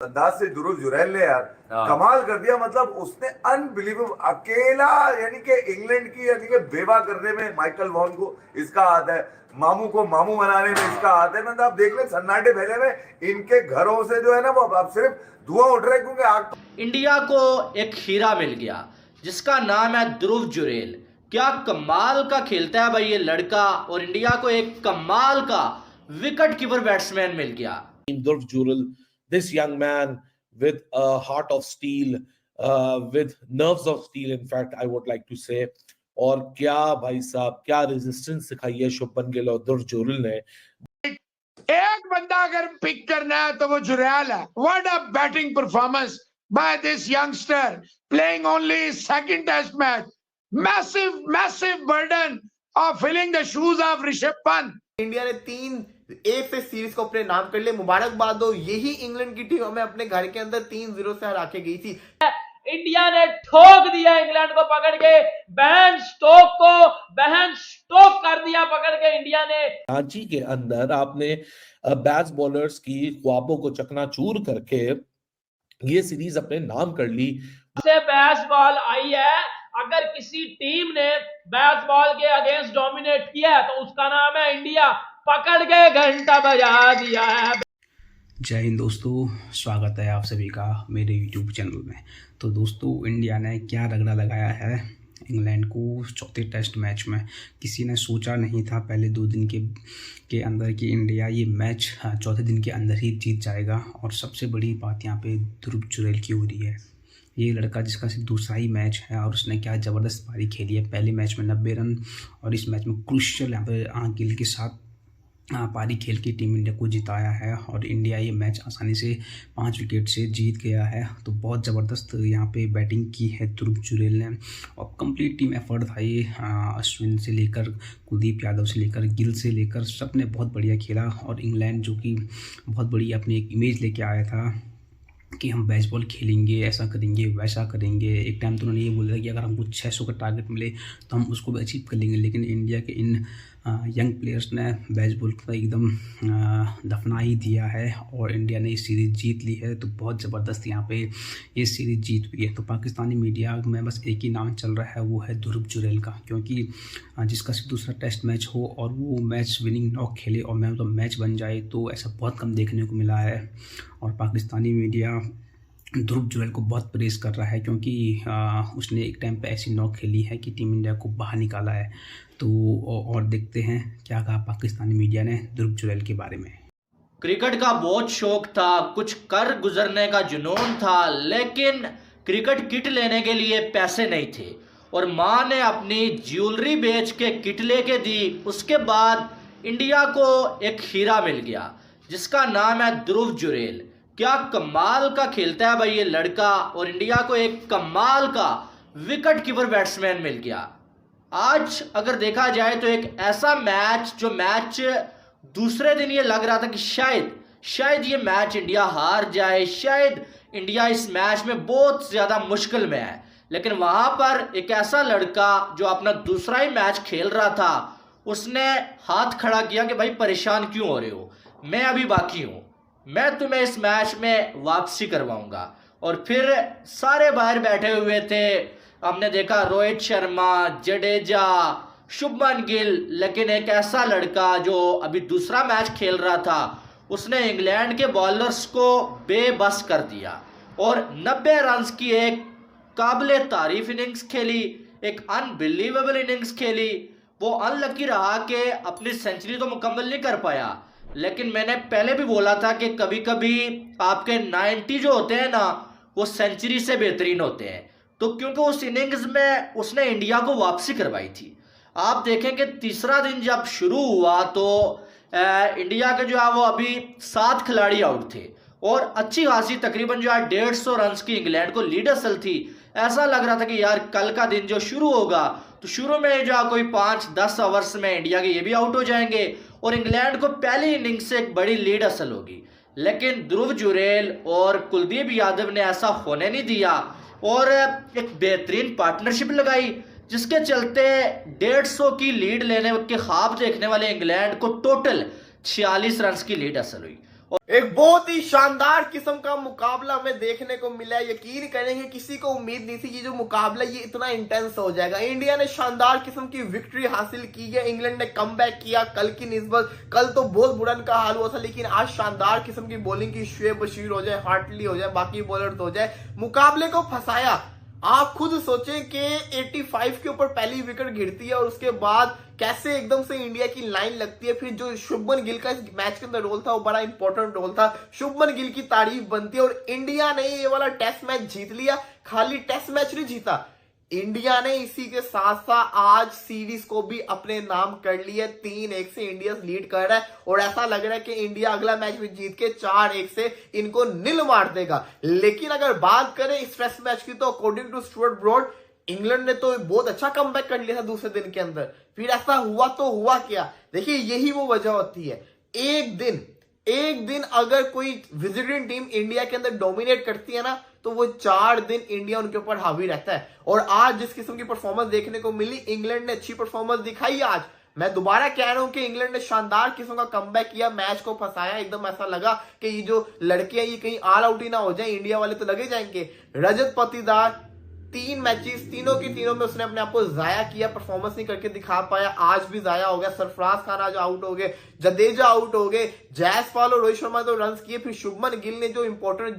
अंदाज से ध्रुव जुरैल ने यार कमाल कर दिया। मतलब उसने अनबिलीवेबल अकेला, यानी कि इंग्लैंड की यानी कि बेवा करने में माइकल वॉन को इसका हाथ है, मामू को मामू बनाने में इसका हाथ है। मतलब आप देख ले सन्नाटे फैले में इनके घरों से जो है ना वो अब सिर्फ धुआं उठ रहा है, क्योंकि आग। इंडिया को एक हीरा मिल गया जिसका नाम है ध्रुव जुरैल। क्या कमाल का खेलता है भाई ये लड़का, और इंडिया को एक कमाल का विकेट कीपर बैट्समैन मिल गया। Dhruv Jural, this young man with a heart of steel, with nerves of steel, in fact, I would like to say. और क्या भाई साहब क्या रेजिस्टेंस सिखाई है शुभमन गिल और ध्रुव जुरैल ने। एक बंदा अगर पिक करना है तो वो जुरैल है। What a batting performance by this youngster playing only second test match. Massive burden of filling the shoes of Rishabh Pant. India ने 3-1 से सीरीज को अपने नाम कर लिया। मुबारकबाद हो, यही इंग्लैंड की टीम हमें अपने घर के अंदर 3-0 से हरा के गई थी। इंडिया ने ठोक दिया इंग्लैंड को पकड़ के, बहन स्टोक कर दिया पकड़ के इंडिया ने। रांची के अंदर आपने बैट्स बॉलर्स की ख्वाबों को चकनाचूर करके ये सीरीज अपने नाम कर ली। से बैट्स बॉल आई है, अगर किसी टीम ने बैट्स बॉल के अगेंस्ट डोमिनेट किया है तो उसका नाम है इंडिया। पकड़ के घंटा बजा दिया है। जय हिंद दोस्तों, स्वागत है आप सभी का मेरे YouTube चैनल में। तो दोस्तों, इंडिया ने क्या रगड़ा लगाया है इंग्लैंड को चौथे टेस्ट मैच में। किसी ने सोचा नहीं था पहले 2 दिन के अंदर कि इंडिया ये मैच चौथे दिन के अंदर ही जीत जाएगा। और सबसे बड़ी बात यहाँ पे ध्रुव जुरैल की हो रही है। ये लड़का जिसका सिर्फ दूसरा ही मैच है और उसने क्या ज़बरदस्त पारी खेली है। पहले मैच में 90 रन और इस मैच में क्रूशियल यहाँ पे गिल के साथ पारी खेल के टीम इंडिया को जिताया है। और इंडिया ये मैच आसानी से 5 विकेट से जीत गया है। तो बहुत ज़बरदस्त यहाँ पे बैटिंग की है ध्रुव जुरैल ने और कंप्लीट टीम एफर्ट था ये। अश्विन से लेकर कुलदीप यादव से लेकर गिल से लेकर सब ने बहुत बढ़िया खेला। और इंग्लैंड जो कि बहुत बड़ी अपनी एक इमेज लेके आया था कि हम बेसबॉल खेलेंगे, ऐसा करेंगे वैसा करेंगे। एक टाइम तो उन्होंने ये बोला कि अगर हमको 600 का टारगेट मिले तो हम उसको भी अचीव कर लेंगे। लेकिन इंडिया के इन यंग प्लेयर्स ने बेसबॉल को एकदम दफना ही दिया है और इंडिया ने ये सीरीज़ जीत ली है। तो बहुत ज़बरदस्त यहाँ पे ये सीरीज़ जीत हुई है। तो पाकिस्तानी मीडिया में बस एक ही नाम चल रहा है, वो है ध्रुव जुरैल का। क्योंकि जिसका सिर्फ दूसरा टेस्ट मैच हो और वो मैच विनिंग नॉक खेले और मैं तो मैच बन जाए, तो ऐसा बहुत कम देखने को मिला है। और पाकिस्तानी मीडिया ध्रुव जुरैल को बहुत प्रेस कर रहा है क्योंकि उसने एक टाइम पे ऐसी नॉक खेली है कि टीम इंडिया को बाहर निकाला है। तो और देखते हैं क्या कहा पाकिस्तानी मीडिया ने ध्रुव जुरैल के बारे में। क्रिकेट का बहुत शौक था, कुछ कर गुजरने का जुनून था, लेकिन क्रिकेट किट लेने के लिए पैसे नहीं थे और माँ ने अपनी ज्वेलरी बेच के किट लेके दी। उसके बाद इंडिया को एक हीरा मिल गया जिसका नाम है ध्रुव जुरैल। क्या कमाल का खेलता है भाई ये लड़का, और इंडिया को एक कमाल का विकेट कीपर बैट्समैन मिल गया। आज अगर देखा जाए तो एक ऐसा मैच जो मैच दूसरे दिन ये लग रहा था कि शायद ये मैच इंडिया हार जाए, शायद इंडिया इस मैच में बहुत ज़्यादा मुश्किल में है। लेकिन वहाँ पर एक ऐसा लड़का जो अपना दूसरा ही मैच खेल रहा था, उसने हाथ खड़ा किया कि भाई परेशान क्यों हो रहे हो, मैं अभी बाकी हूँ, मैं तुम्हें इस मैच में वापसी करवाऊंगा। और फिर सारे बाहर बैठे हुए थे, हमने देखा रोहित शर्मा, जडेजा, शुभमन गिल, लेकिन एक ऐसा लड़का जो अभी दूसरा मैच खेल रहा था, उसने इंग्लैंड के बॉलर्स को बेबस कर दिया और 90 रन की एक काबिले तारीफ इनिंग्स खेली, एक अनबिलीवेबल इनिंग्स खेली। वो अनलकी रहा कि अपनी सेंचुरी तो मुकम्मल नहीं कर पाया, लेकिन मैंने पहले भी बोला था कि कभी कभी आपके 90 जो होते हैं ना, वो सेंचुरी से बेहतरीन होते हैं। तो क्योंकि उस इनिंग्स में उसने इंडिया को वापसी करवाई थी। आप देखेंगे तीसरा दिन जब शुरू हुआ तो इंडिया के जो है वो अभी 7 खिलाड़ी आउट थे और अच्छी खासी तकरीबन जो है 150 रन की इंग्लैंड को लीड हासिल थी। ऐसा लग रहा था कि यार कल का दिन जो शुरू होगा तो शुरू में जो है कोई 5-10 ओवर्स में इंडिया के ये भी आउट हो जाएंगे और इंग्लैंड को पहली इनिंग से एक बड़ी लीड हासिल होगी। लेकिन ध्रुव जुरैल और कुलदीप यादव ने ऐसा होने नहीं दिया और एक बेहतरीन पार्टनरशिप लगाई, जिसके चलते 150 की लीड लेने के ख्वाब देखने वाले इंग्लैंड को टोटल 46 रन की लीड हासिल हुई। एक बहुत ही शानदार किस्म का मुकाबला हमें देखने को मिला है। यकीन करेंगे किसी को उम्मीद नहीं थी कि जो मुकाबला ये इतना इंटेंस हो जाएगा। इंडिया ने शानदार किस्म की विक्ट्री हासिल की है, इंग्लैंड ने कमबैक किया कल की निस्बत। कल तो बहुत बुरा इनका हाल हुआ था, लेकिन आज शानदार किस्म की बॉलिंग की, शुएब बशीर हो जाए, हार्टली हो जाए, बाकी बॉलर हो जाए, मुकाबले को फंसाया। आप खुद सोचें कि 85 के ऊपर पहली विकेट गिरती है और उसके बाद कैसे एकदम से इंडिया की लाइन लगती है। फिर जो शुभमन गिल का इस मैच के अंदर रोल था वो बड़ा इंपॉर्टेंट रोल था। शुभमन गिल की तारीफ बनती है और इंडिया ने ये वाला टेस्ट मैच जीत लिया। खाली टेस्ट मैच नहीं जीता, इंडिया ने इसी के साथ साथ आज सीरीज को भी अपने नाम कर लिया। 3-1 से इंडिया लीड कर रहा है और ऐसा लग रहा है कि इंडिया अगला मैच भी जीत के 4-1 से इनको नील मार देगा। लेकिन अगर बात करें इस टेस्ट मैच की तो according to Stuart Broad England ने तो बहुत अच्छा कमबैक कर लिया था दूसरे दिन के अंदर। फिर ऐसा हुआ तो हुआ क्या, देखिए यही वो वजह होती है। एक दिन अगर कोई विजिटिंग टीम इंडिया के अंदर डोमिनेट करती है ना तो वो 4 दिन इंडिया उनके ऊपर हावी रहता है। और आज जिस किस्म की परफॉर्मेंस देखने को मिली, इंग्लैंड ने अच्छी परफॉर्मेंस दिखाई आज। मैं दोबारा कह रहा हूं कि इंग्लैंड ने शानदार किस्म का कमबैक किया, मैच को फंसाया। एकदम ऐसा लगा कि ये जो लड़के हैं ये कहीं ऑल आउट ही ना हो जाए, इंडिया वाले तो लगे जाएंगे। रजत पाटीदार 3 मैचेस तीनों की तीनों में उसने अपने आप को जाया किया, परफॉर्मेंस नहीं करके दिखा पाया। आज भी जाया हो गया। सरफराज खान आज आउट हो गए, जडेजा आउट हो गए, जयसवाल और रोहित शर्मा तो रन किए। फिर शुभमन गिल ने जो इंपॉर्टेंट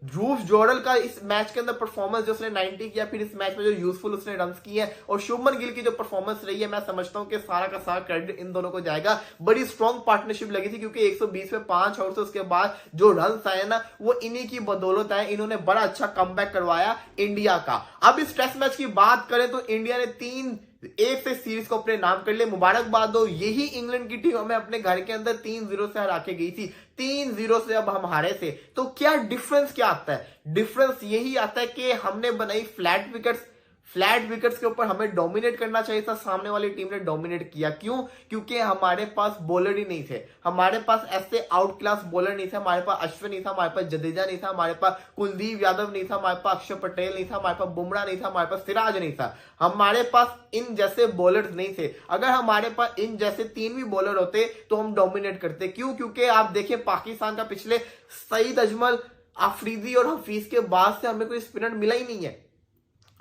ध्रुव जोडल का इस मैच के अंदर परफॉर्मेंस जो उसने 90 किया, फिर इस मैच में जो यूजफुल उसने रन किए हैं और शुभमन गिल की जो परफॉर्मेंस रही है, मैं समझता हूं कि सारा का सारा क्रेडिट इन दोनों को जाएगा। बड़ी स्ट्रॉन्ग पार्टनरशिप लगी थी क्योंकि 120 में 5 और से उसके बाद जो रन आए ना वो इन्हीं की बदौलत आए। इन्होंने बड़ा अच्छा कमबैक करवाया इंडिया का। अब इस टेस्ट मैच की बात करें तो इंडिया ने 3-1 से सीरीज को अपने नाम कर लिया। मुबारकबाद हो, यही इंग्लैंड की टीम हमें अपने घर के अंदर 3-0 से हरा के गई थी। 3-0 से अब हम हारे थे। तो क्या डिफरेंस क्या आता है? डिफरेंस यही आता है कि हमने बनाई फ्लैट विकेट्स के ऊपर हमें डोमिनेट करना चाहिए था, सामने वाली टीम ने डोमिनेट किया। क्यों? क्योंकि हमारे पास बॉलर ही नहीं थे, हमारे पास ऐसे आउट क्लास बॉलर नहीं थे। हमारे पास अश्विन नहीं था, हमारे पास जडेजा नहीं था, हमारे पास कुलदीप यादव नहीं था, हमारे पास अक्षर पटेल नहीं था, हमारे पास बुमराह नहीं था, हमारे पास सिराज नहीं था। हमारे पास इन जैसे बॉलर्स नहीं थे। अगर हमारे पास इन जैसे 3 भी बॉलर होते तो हम डोमिनेट करते। क्यों? क्योंकि आप देखें पाकिस्तान का पिछले सईद अजमल, अफरीदी और हफीज के बाद से हमें कोई स्पिनर मिला ही नहीं है।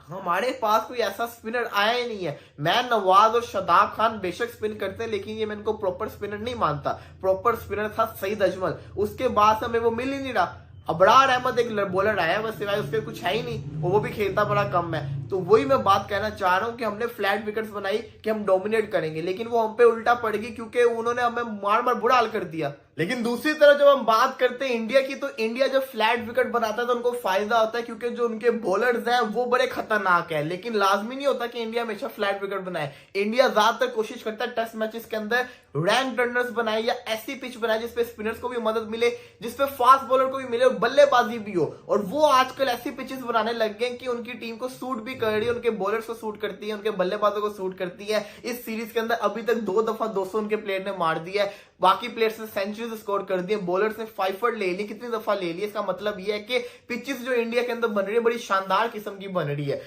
हमारे पास कोई ऐसा स्पिनर आया ही नहीं है। मैं नवाज और शादाब खान बेशक स्पिन करते हैं, लेकिन ये मैं इनको प्रॉपर स्पिनर नहीं मानता। प्रॉपर स्पिनर था सईद अजमल, उसके बाद से हमें वो मिल ही नहीं रहा। अबरार अहमद एक बॉलर आया, बस सिवाय उसके कुछ है ही नहीं, वो भी खेलता बड़ा कम है। तो वही मैं बात कहना चाह रहा हूं कि हमने फ्लैट विकेट्स बनाई कि हम डोमिनेट करेंगे, लेकिन वो हम पे उल्टा पड़ गई क्योंकि उन्होंने हमें मार बुरा हाल कर दिया। लेकिन दूसरी तरफ जब हम बात करते हैं इंडिया की, तो इंडिया जब फ्लैट विकेट बनाता है तो उनको फायदा होता है क्योंकि जो उनके बॉलर्स हैं वो बड़े खतरनाक है। लेकिन लाजमी नहीं होता कि इंडिया हमेशा फ्लैट विकेट बनाए। इंडिया ज्यादातर कोशिश करता है टेस्ट मैचेस के अंदर रैंक रनर्स बनाए या ऐसी पिच बनाए जिसपे स्पिनर्स को भी मदद मिले, जिसपे फास्ट बॉलर को भी मिले और बल्लेबाजी भी हो। और वो आजकल ऐसी पिचेस बनाने लग गए कि उनकी टीम को सूट भी कर रही है, उनके बॉलर्स को सूट करती है, उनके बल्लेबाजों को सूट करती है। इस सीरीज के अंदर अभी तक 2 दफा 200 उनके प्लेयर ने मार दिया है, बाकी प्लेयर्स ने सेंचुरीज स्कोर कर दी है, बॉलर्स ने 5 ले ली। कितनी दफा ले ली? इसका मतलब यह है कि पिचेस जो इंडिया के अंदर बन रही है बड़ी शानदार किस्म की बन रही है।